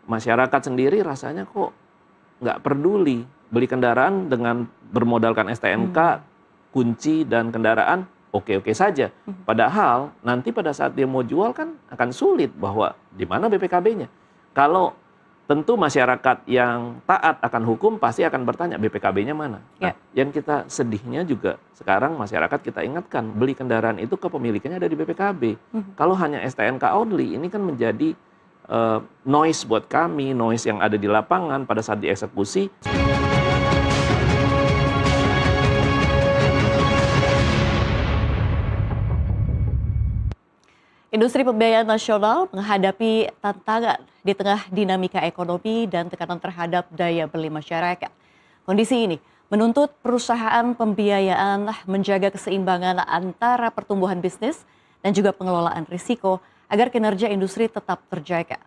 masyarakat sendiri rasanya kok nggak peduli. Beli kendaraan dengan bermodalkan STNK, kunci dan kendaraan, oke-oke saja. Padahal nanti pada saat dia mau jual kan akan sulit bahwa di mana BPKB-nya. Kalau tentu masyarakat yang taat akan hukum pasti akan bertanya BPKB-nya mana. Nah, yang kita sedihnya juga sekarang masyarakat kita ingatkan beli kendaraan itu kepemilikannya ada di BPKB. Kalau hanya STNK only ini kan menjadi noise buat kami, noise yang ada di lapangan pada saat dieksekusi. Industri pembiayaan nasional menghadapi tantangan di tengah dinamika ekonomi dan tekanan terhadap daya beli masyarakat. Kondisi ini menuntut perusahaan pembiayaan menjaga keseimbangan antara pertumbuhan bisnis dan juga pengelolaan risiko agar kinerja industri tetap terjaga.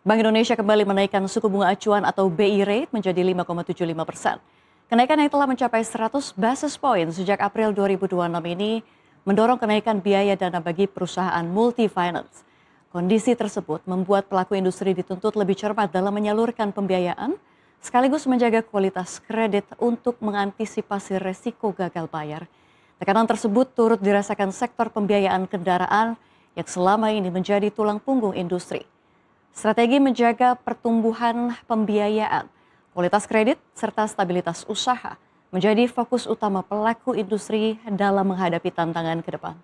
Bank Indonesia kembali menaikkan suku bunga acuan atau BI rate menjadi 5,75%. Kenaikan yang telah mencapai 100 basis point sejak April 2026 ini mendorong kenaikan biaya dana bagi perusahaan multi-finance. Kondisi tersebut membuat pelaku industri dituntut lebih cermat dalam menyalurkan pembiayaan, sekaligus menjaga kualitas kredit untuk mengantisipasi resiko gagal bayar. Tekanan tersebut turut dirasakan sektor pembiayaan kendaraan yang selama ini menjadi tulang punggung industri. Strategi menjaga pertumbuhan pembiayaan, kualitas kredit, serta stabilitas usaha menjadi fokus utama pelaku industri dalam menghadapi tantangan ke depan.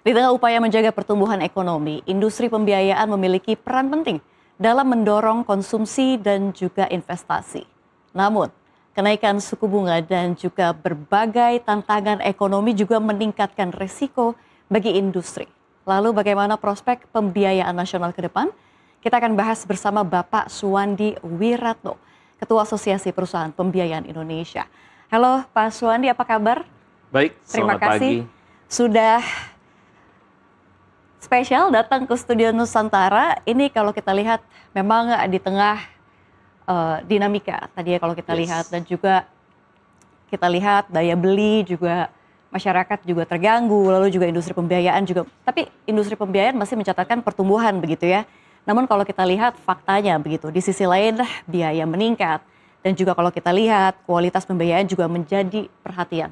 Di tengah upaya menjaga pertumbuhan ekonomi, industri pembiayaan memiliki peran penting dalam mendorong konsumsi dan juga investasi. Namun, kenaikan suku bunga dan juga berbagai tantangan ekonomi juga meningkatkan risiko bagi industri. Lalu bagaimana prospek pembiayaan nasional ke depan? Kita akan bahas bersama Bapak Suwandi Wiratno, Ketua Asosiasi Perusahaan Pembiayaan Indonesia. Halo Pak Suwandi, apa kabar? Baik, terima selamat kasih pagi. Sudah spesial datang ke Studio Nusantara. Ini kalau kita lihat memang di tengah dinamika tadi ya kalau kita lihat, dan juga kita lihat daya beli juga masyarakat juga terganggu, lalu juga industri pembiayaan juga, tapi industri pembiayaan masih mencatatkan pertumbuhan begitu ya. Namun kalau kita lihat faktanya begitu, di sisi lain biaya meningkat, dan juga kalau kita lihat kualitas pembiayaan juga menjadi perhatian.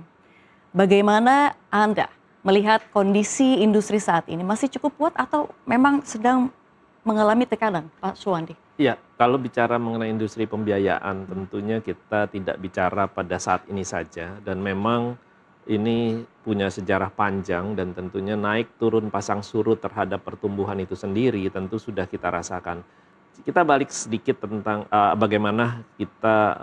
Bagaimana Anda melihat kondisi industri saat ini, masih cukup kuat atau memang sedang mengalami tekanan, Pak Suwandi? Iya, kalau bicara mengenai industri pembiayaan, tentunya kita tidak bicara pada saat ini saja, dan memang ini punya sejarah panjang, dan tentunya naik turun pasang surut terhadap pertumbuhan itu sendiri tentu sudah kita rasakan. Kita balik sedikit tentang bagaimana kita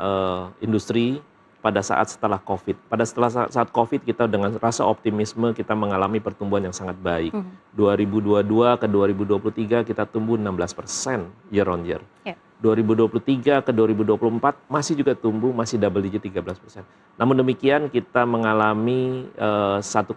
industri pada saat setelah COVID. Setelah saat COVID kita dengan rasa optimisme kita mengalami pertumbuhan yang sangat baik. 2022 ke 2023 kita tumbuh 16% year on year. 2023 ke 2024 masih juga tumbuh, masih double digit 13%. Namun demikian kita mengalami satu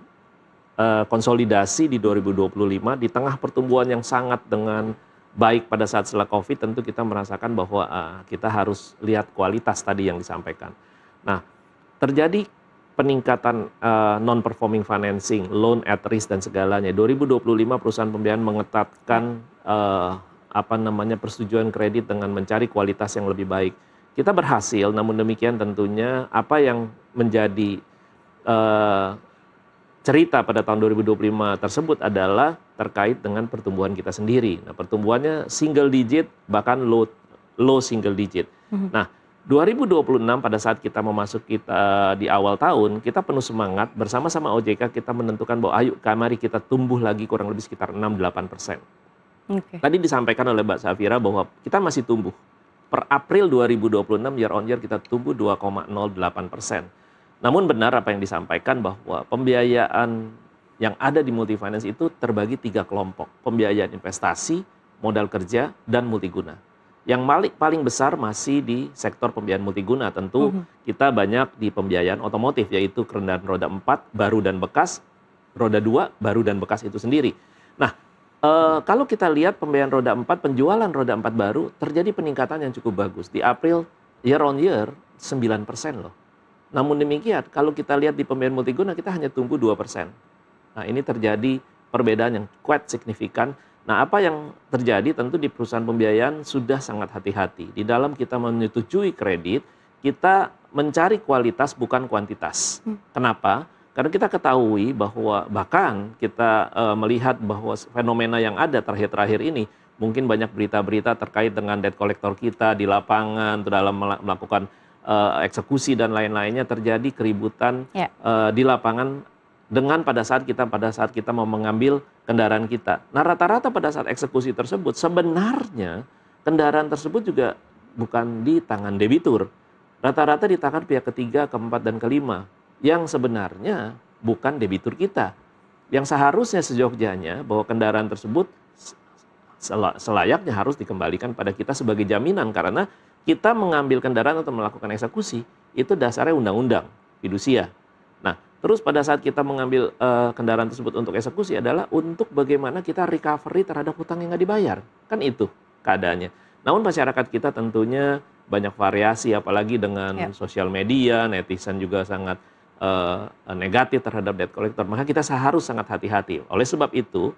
konsolidasi di 2025 di tengah pertumbuhan yang sangat dengan baik pada saat setelah COVID. Tentu kita merasakan bahwa kita harus lihat kualitas tadi yang disampaikan. Nah, terjadi peningkatan non-performing financing, loan at risk dan segalanya. 2025 perusahaan pembiayaan mengetatkan persetujuan kredit dengan mencari kualitas yang lebih baik. Kita berhasil, namun demikian tentunya apa yang menjadi cerita pada tahun 2025 tersebut adalah terkait dengan pertumbuhan kita sendiri. Nah, pertumbuhannya single digit, bahkan low single digit. Nah, 2026 pada saat kita memasuki di awal tahun, kita penuh semangat bersama-sama OJK kita menentukan bahwa ayo mari kita tumbuh lagi kurang lebih sekitar 6-8%. Tadi disampaikan oleh Mbak Safira bahwa kita masih tumbuh. Per April 2026 year on year kita tumbuh 2,08%. Namun benar apa yang disampaikan bahwa pembiayaan yang ada di multifinance itu terbagi 3 kelompok. Pembiayaan investasi, modal kerja, dan multiguna. Yang paling besar masih di sektor pembiayaan multiguna. Tentu kita banyak di pembiayaan otomotif, yaitu kendaraan roda 4, baru dan bekas, roda 2, baru dan bekas itu sendiri. Nah, kalau kita lihat pembiayaan roda 4, penjualan roda 4 baru terjadi peningkatan yang cukup bagus. Di April year on year 9% loh. Namun demikian kalau kita lihat di pembiayaan multiguna kita hanya tumbuh 2%. Nah, ini terjadi perbedaan yang quite signifikan. Nah, apa yang terjadi tentu di perusahaan pembiayaan sudah sangat hati-hati. Di dalam kita menyetujui kredit, kita mencari kualitas bukan kuantitas. Kenapa? Karena kita ketahui bahwa bahkan kita melihat bahwa fenomena yang ada terakhir-terakhir ini, mungkin banyak berita-berita terkait dengan debt collector kita di lapangan dalam melakukan eksekusi dan lain-lainnya, terjadi keributan di lapangan dengan pada saat kita mau mengambil kendaraan kita. Nah, rata-rata pada saat eksekusi tersebut sebenarnya kendaraan tersebut juga bukan di tangan debitur. Rata-rata di tangan pihak ketiga, keempat, dan kelima yang sebenarnya bukan debitur kita. Yang seharusnya seyogyanya bahwa kendaraan tersebut selayaknya harus dikembalikan pada kita sebagai jaminan, karena kita mengambil kendaraan atau melakukan eksekusi itu dasarnya undang-undang fidusia. Nah, terus pada saat kita mengambil kendaraan tersebut untuk eksekusi adalah untuk bagaimana kita recovery terhadap hutang yang nggak dibayar. Kan itu keadaannya. Namun masyarakat kita tentunya banyak variasi, apalagi dengan sosial media, netizen juga sangat negatif terhadap debt collector. Maka kita harus sangat hati-hati. Oleh sebab itu,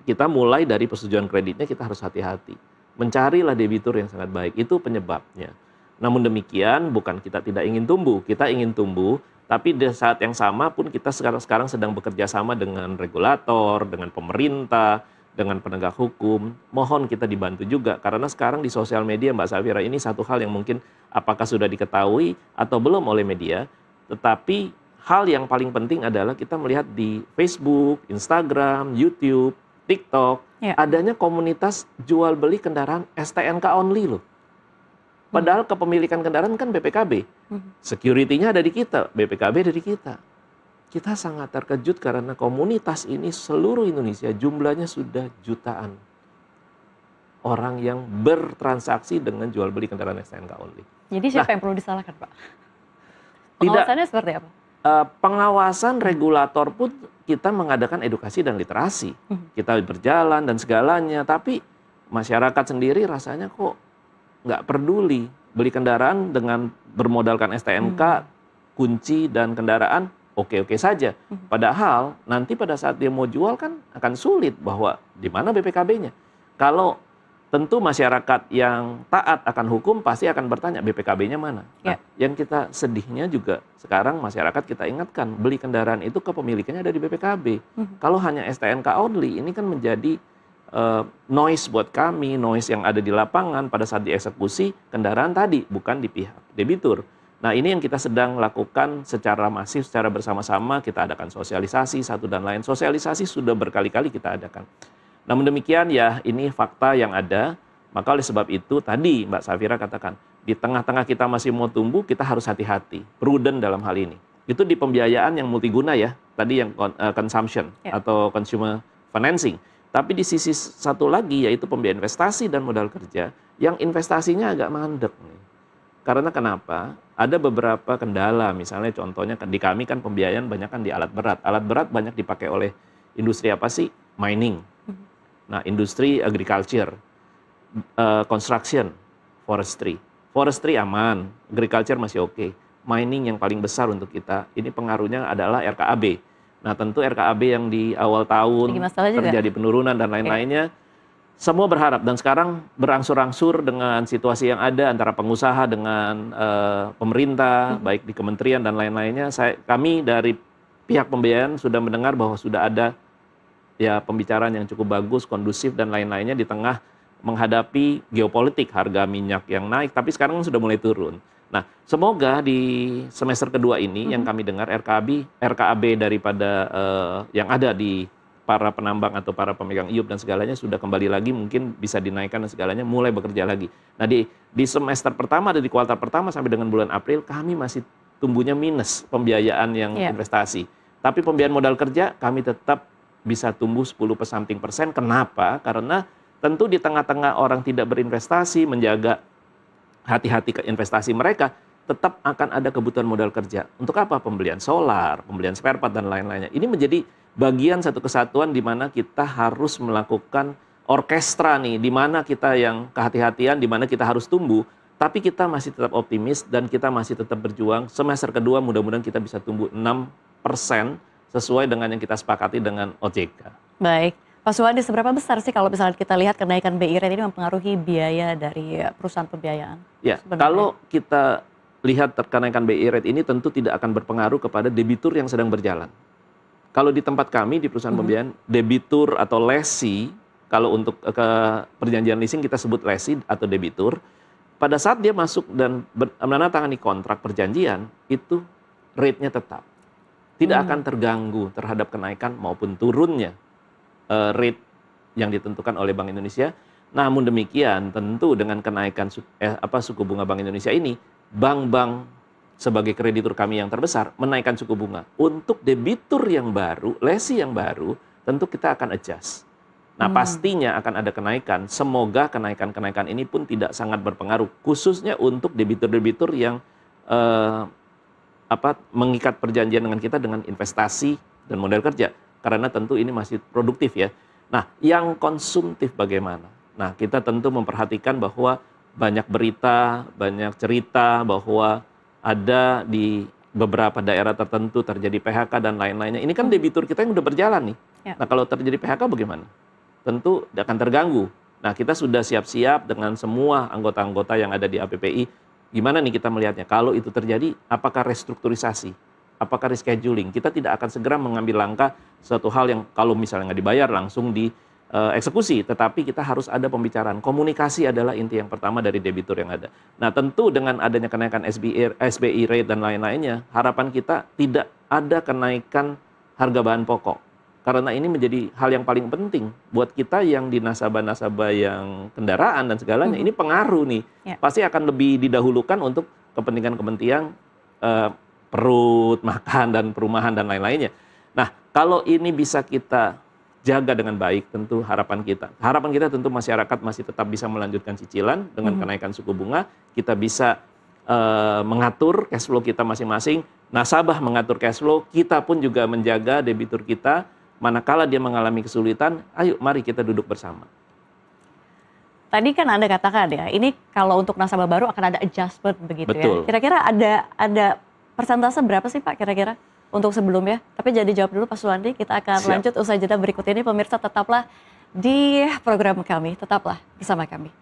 kita mulai dari persetujuan kreditnya kita harus hati-hati. Mencarilah debitur yang sangat baik, itu penyebabnya. Namun demikian, bukan kita tidak ingin tumbuh, kita ingin tumbuh, tapi di saat yang sama pun kita sekarang sedang bekerja sama dengan regulator, dengan pemerintah, dengan penegak hukum. Mohon kita dibantu juga, karena sekarang di sosial media, Mbak Safira, ini satu hal yang mungkin apakah sudah diketahui atau belum oleh media, tetapi hal yang paling penting adalah kita melihat di Facebook, Instagram, YouTube, TikTok, adanya komunitas jual beli kendaraan STNK only loh. Padahal kepemilikan kendaraan kan BPKB. Security-nya ada di kita, BPKB ada di kita. Kita sangat terkejut karena komunitas ini seluruh Indonesia jumlahnya sudah jutaan orang yang bertransaksi dengan jual beli kendaraan STNK only. Jadi siapa yang perlu disalahkan, Pak? Pengawasannya seperti apa? Pengawasan regulator pun kita mengadakan edukasi dan literasi. Kita berjalan dan segalanya, tapi masyarakat sendiri rasanya kok nggak peduli. Beli kendaraan dengan bermodalkan STNK, kunci dan kendaraan, oke-oke saja. Padahal nanti pada saat dia mau jual kan akan sulit bahwa di mana BPKB-nya. Kalau tentu masyarakat yang taat akan hukum pasti akan bertanya BPKB-nya mana. Nah, yang kita sedihnya juga sekarang masyarakat kita ingatkan beli kendaraan itu kepemilikannya ada di BPKB. Kalau hanya STNK only ini kan menjadi noise buat kami, noise yang ada di lapangan pada saat dieksekusi kendaraan tadi, bukan di pihak debitur. Nah, ini yang kita sedang lakukan secara masif, secara bersama-sama. Kita adakan sosialisasi satu dan lain. Sosialisasi sudah berkali-kali kita adakan. Namun demikian ya, ini fakta yang ada. Maka oleh sebab itu tadi Mbak Safira katakan, di tengah-tengah kita masih mau tumbuh, kita harus hati-hati, prudent dalam hal ini. Itu di pembiayaan yang multiguna ya, tadi yang consumption atau consumer financing. Tapi di sisi satu lagi yaitu pembiayaan investasi dan modal kerja, yang investasinya agak mandek nih. Karena kenapa? Ada beberapa kendala, misalnya contohnya di kami kan pembiayaan banyak kan di alat berat. Alat berat banyak dipakai oleh industri apa sih? Mining. Nah, industri agriculture, construction, forestry. Forestry aman, agriculture masih oke. Mining yang paling besar untuk kita, ini pengaruhnya adalah RKAB. Nah, tentu RKAB yang di awal tahun terjadi penurunan dan lain-lainnya, semua berharap dan sekarang berangsur-angsur dengan situasi yang ada antara pengusaha dengan pemerintah, baik di kementerian dan lain-lainnya. Kami dari pihak pembiayaan sudah mendengar bahwa sudah ada ya pembicaraan yang cukup bagus, kondusif dan lain-lainnya di tengah menghadapi geopolitik, harga minyak yang naik, tapi sekarang sudah mulai turun. Nah, semoga di semester kedua ini yang kami dengar RKAB daripada yang ada di para penambang atau para pemegang IUP dan segalanya sudah kembali lagi, mungkin bisa dinaikkan dan segalanya mulai bekerja lagi. Nah, di semester pertama dan di kuartal pertama sampai dengan bulan April kami masih tumbuhnya minus pembiayaan yang investasi. Tapi pembiayaan modal kerja kami tetap bisa tumbuh 10%. Kenapa? Karena tentu di tengah-tengah orang tidak berinvestasi, menjaga hati-hati ke investasi mereka, tetap akan ada kebutuhan modal kerja. Untuk apa? Pembelian solar, pembelian spare part, dan lain-lainnya. Ini menjadi bagian satu kesatuan di mana kita harus melakukan orkestra nih, di mana kita yang kehati-hatian, di mana kita harus tumbuh, tapi kita masih tetap optimis dan kita masih tetap berjuang. Semester kedua mudah-mudahan kita bisa tumbuh 6%, sesuai dengan yang kita sepakati dengan OJK. Baik, Pak Suwandi, seberapa besar sih kalau misalnya kita lihat kenaikan BI rate ini mempengaruhi biaya dari perusahaan pembiayaan? Ya, Sebenarnya. kalau kita lihat kenaikan BI rate ini tentu tidak akan berpengaruh kepada debitur yang sedang berjalan. Kalau di tempat kami di perusahaan pembiayaan, debitur atau lesi, kalau untuk ke perjanjian leasing kita sebut lesi atau debitur, pada saat dia masuk dan menandatangani kontrak perjanjian, itu rate-nya tetap. Tidak akan terganggu terhadap kenaikan maupun turunnya rate yang ditentukan oleh Bank Indonesia. Namun demikian, tentu dengan kenaikan suku bunga Bank Indonesia ini, bank-bank sebagai kreditur kami yang terbesar menaikkan suku bunga. Untuk debitur yang baru, lesi yang baru, tentu kita akan adjust. Nah, pastinya akan ada kenaikan. Semoga kenaikan-kenaikan ini pun tidak sangat berpengaruh, khususnya untuk debitur-debitur yang mengikat perjanjian dengan kita dengan investasi dan modal kerja. Karena tentu ini masih produktif ya. Nah, yang konsumtif bagaimana? Nah, kita tentu memperhatikan bahwa banyak berita, banyak cerita bahwa ada di beberapa daerah tertentu terjadi PHK dan lain-lainnya. Ini kan debitur kita yang udah berjalan nih. Ya. Nah, kalau terjadi PHK bagaimana? Tentu akan terganggu. Nah, kita sudah siap-siap dengan semua anggota-anggota yang ada di APPI. Gimana nih kita melihatnya? Kalau itu terjadi, apakah restrukturisasi? Apakah rescheduling? Kita tidak akan segera mengambil langkah suatu hal yang kalau misalnya nggak dibayar langsung dieksekusi. Tetapi kita harus ada pembicaraan. Komunikasi adalah inti yang pertama dari debitur yang ada. Nah, tentu dengan adanya kenaikan SBI rate dan lain-lainnya, harapan kita tidak ada kenaikan harga bahan pokok. Karena ini menjadi hal yang paling penting buat kita yang di nasabah-nasabah yang kendaraan dan segalanya. Ini pengaruh nih. Ya. Pasti akan lebih didahulukan untuk kepentingan-kepentingan perut, makan, dan perumahan, dan lain-lainnya. Nah, kalau ini bisa kita jaga dengan baik, tentu harapan kita. Harapan kita tentu masyarakat masih tetap bisa melanjutkan cicilan dengan kenaikan suku bunga. Kita bisa mengatur cash flow kita masing-masing. Nasabah mengatur cash flow, kita pun juga menjaga debitur kita. Manakala dia mengalami kesulitan, ayo mari kita duduk bersama. Tadi kan Anda katakan ya, ini kalau untuk nasabah baru akan ada adjustment begitu. Betul. Ya. Kira-kira ada persentase berapa sih Pak kira-kira untuk sebelumnya? Tapi jadi jawab dulu Pak Suwandi, kita akan lanjut usai jeda berikut ini. Pemirsa tetaplah di program kami, tetaplah bersama kami.